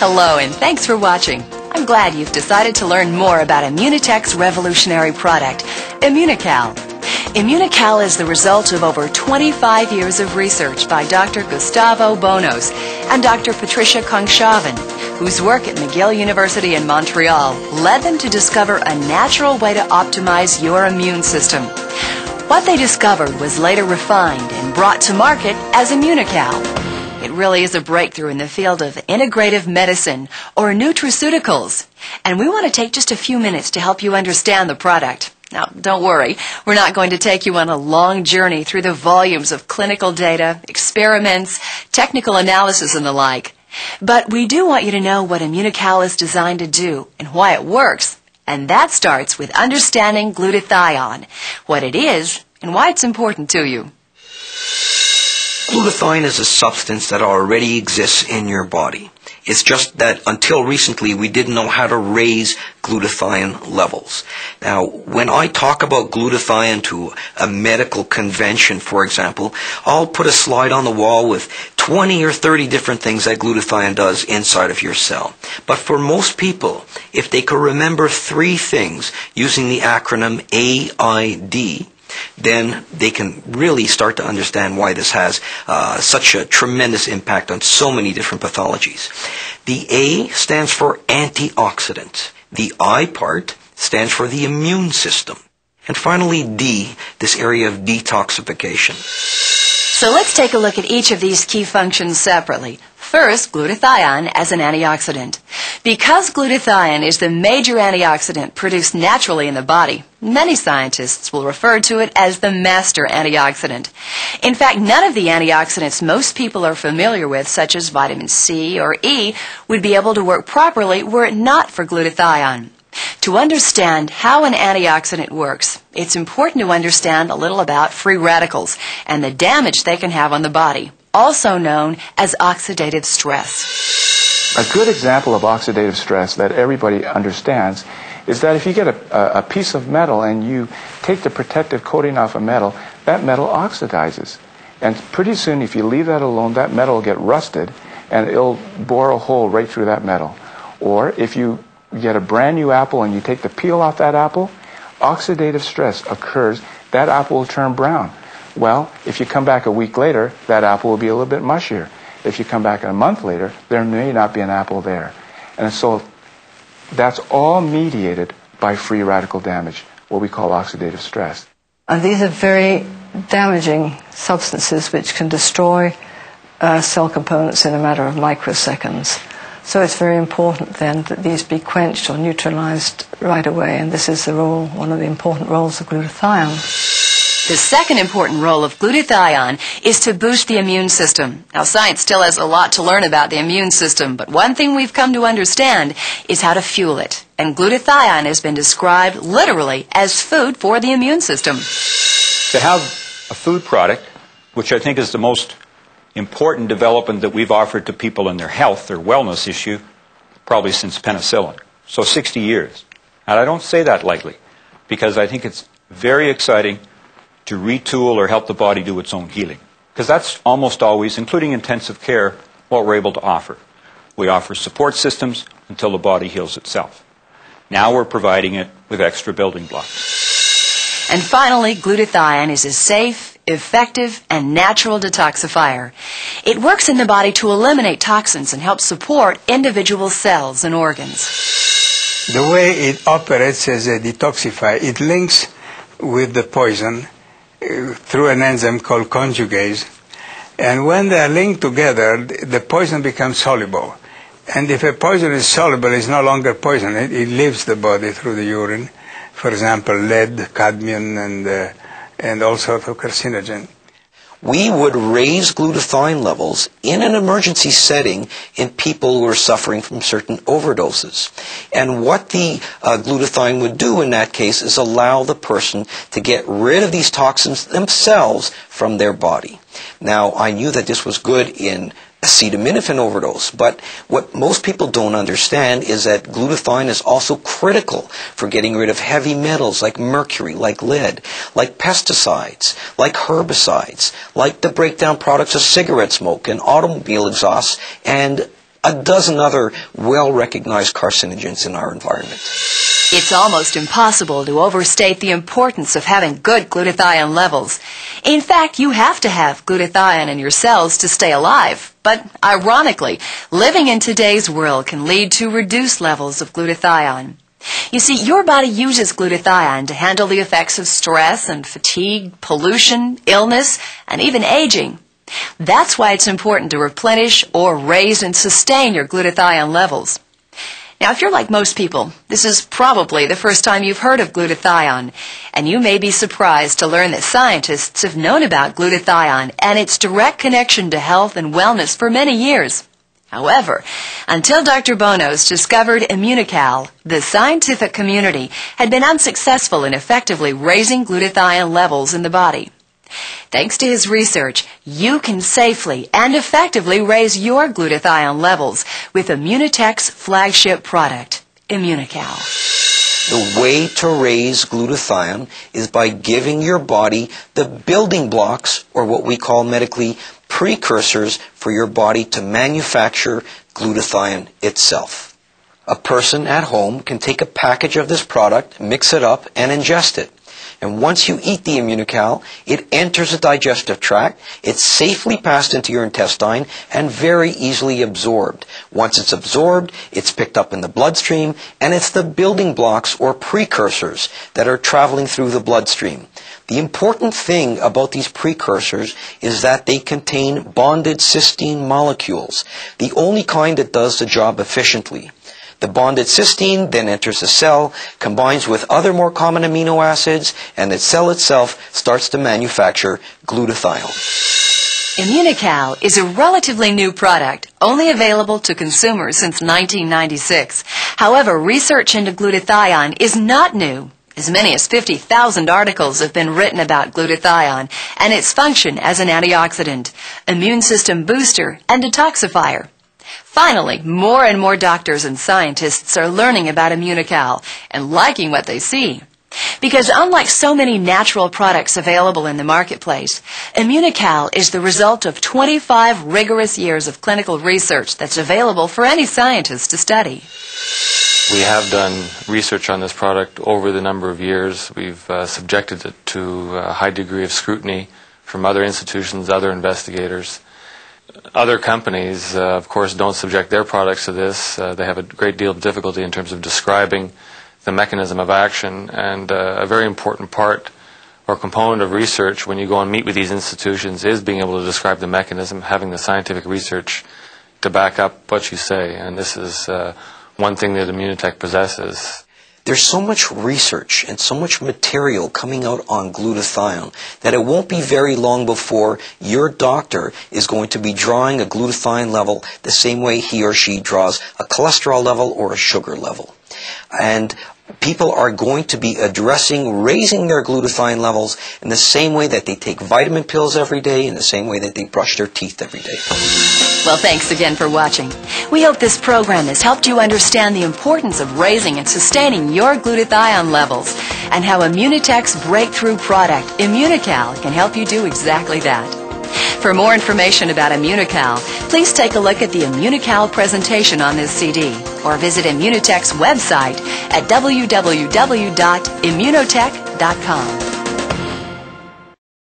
Hello, and thanks for watching. I'm glad you've decided to learn more about Immunotech's revolutionary product, Immunocal. Immunocal is the result of over 25 years of research by Dr. Gustavo Bonos and Dr. Patricia Kongshaven, whose work at McGill University in Montreal led them to discover a natural way to optimize your immune system. What they discovered was later refined and brought to market as Immunocal. It really is a breakthrough in the field of integrative medicine, or nutraceuticals. And we want to take just a few minutes to help you understand the product. Now, don't worry, we're not going to take you on a long journey through the volumes of clinical data, experiments, technical analysis, and the like. But we do want you to know what Immunocal is designed to do and why it works. And that starts with understanding glutathione, what it is, and why it's important to you. Glutathione is a substance that already exists in your body. It's just that until recently we didn't know how to raise glutathione levels. Now, when I talk about glutathione to a medical convention, for example, I'll put a slide on the wall with 20 or 30 different things that glutathione does inside of your cell. But for most people, if they could remember 3 things using the acronym AID, then they can really start to understand why this has such a tremendous impact on so many different pathologies. The A stands for antioxidant. The I part stands for the immune system. And finally, D, this area of detoxification. So let's take a look at each of these key functions separately. First, glutathione as an antioxidant. Because glutathione is the major antioxidant produced naturally in the body, many scientists will refer to it as the master antioxidant. In fact, none of the antioxidants most people are familiar with, such as vitamin C or E, would be able to work properly were it not for glutathione. To understand how an antioxidant works, it's important to understand a little about free radicals and the damage they can have on the body, also known as oxidative stress. A good example of oxidative stress that everybody understands is that if you get a piece of metal and you take the protective coating off a metal, that metal oxidizes. And pretty soon, if you leave that alone, that metal will get rusted and it'll bore a hole right through that metal. Or if you get a brand new apple and you take the peel off that apple, oxidative stress occurs, that apple will turn brown. Well, if you come back a week later, that apple will be a little bit mushier. If you come back a month later, there may not be an apple there. And so that's all mediated by free radical damage, what we call oxidative stress. And these are very damaging substances which can destroy cell components in a matter of microseconds. So it's very important then that these be quenched or neutralized right away, and this is the role, one of the important roles of glutathione. The second important role of glutathione is to boost the immune system. Now, science still has a lot to learn about the immune system, but one thing we've come to understand is how to fuel it. And glutathione has been described literally as food for the immune system. To have a food product, which I think is the most important development that we've offered to people in their health, their wellness issue, probably since penicillin. So 60 years. And I don't say that lightly, because I think it's very exciting to retool or help the body do its own healing. Because that's almost always, including intensive care, what we're able to offer. We offer support systems until the body heals itself. Now we're providing it with extra building blocks. And finally, glutathione is a safe, effective, and natural detoxifier. It works in the body to eliminate toxins and help support individual cells and organs. The way it operates as a detoxifier, it links with the poison through an enzyme called conjugase. And when they are linked together, the poison becomes soluble. And if a poison is soluble, it's no longer poison. It leaves the body through the urine. For example, lead, cadmium, and all sorts of carcinogen. We would raise glutathione levels in an emergency setting in people who are suffering from certain overdoses. And what the glutathione would do in that case is allow the person to get rid of these toxins themselves from their body. Now, I knew that this was good in acetaminophen overdose, but what most people don't understand is that glutathione is also critical for getting rid of heavy metals like mercury, like lead, like pesticides, like herbicides, like the breakdown products of cigarette smoke and automobile exhausts, and a dozen other well-recognized carcinogens in our environment. It's almost impossible to overstate the importance of having good glutathione levels. In fact, you have to have glutathione in your cells to stay alive. But ironically, living in today's world can lead to reduced levels of glutathione. You see, your body uses glutathione to handle the effects of stress and fatigue, pollution, illness, and even aging. That's why it's important to replenish or raise and sustain your glutathione levels. Now, if you're like most people, this is probably the first time you've heard of glutathione, and you may be surprised to learn that scientists have known about glutathione and its direct connection to health and wellness for many years. However, until Dr. Bonos discovered Immunocal, the scientific community had been unsuccessful in effectively raising glutathione levels in the body. Thanks to his research, you can safely and effectively raise your glutathione levels with Immunotech's flagship product, Immunocal. The way to raise glutathione is by giving your body the building blocks, or what we call medically precursors, for your body to manufacture glutathione itself. A person at home can take a package of this product, mix it up, and ingest it. And once you eat the Immunocal, it enters the digestive tract, it's safely passed into your intestine, and very easily absorbed. Once it's absorbed, it's picked up in the bloodstream, and it's the building blocks or precursors that are traveling through the bloodstream. The important thing about these precursors is that they contain bonded cysteine molecules, the only kind that does the job efficiently. The bonded cysteine then enters the cell, combines with other more common amino acids, and the cell itself starts to manufacture glutathione. Immunocal is a relatively new product, only available to consumers since 1996. However, research into glutathione is not new. As many as 50,000 articles have been written about glutathione and its function as an antioxidant, immune system booster, and detoxifier. Finally, more and more doctors and scientists are learning about Immunocal and liking what they see. Because unlike so many natural products available in the marketplace, Immunocal is the result of 25 rigorous years of clinical research that's available for any scientist to study. We have done research on this product over the number of years. We've subjected it to a high degree of scrutiny from other institutions, other investigators. Other companies, of course, don't subject their products to this. They have a great deal of difficulty in terms of describing the mechanism of action, and a very important part or component of research when you go and meet with these institutions is being able to describe the mechanism, having the scientific research to back up what you say, and this is one thing that Immunotech possesses. There's so much research and so much material coming out on glutathione that it won't be very long before your doctor is going to be drawing a glutathione level the same way he or she draws a cholesterol level or a sugar level. And people are going to be raising their glutathione levels in the same way that they take vitamin pills every day, in the same way that they brush their teeth every day. Well, thanks again for watching. We hope this program has helped you understand the importance of raising and sustaining your glutathione levels and how Immunotech's breakthrough product, Immunocal, can help you do exactly that. For more information about Immunocal, please take a look at the Immunocal presentation on this CD or visit Immunotech's website at www.immunotech.com.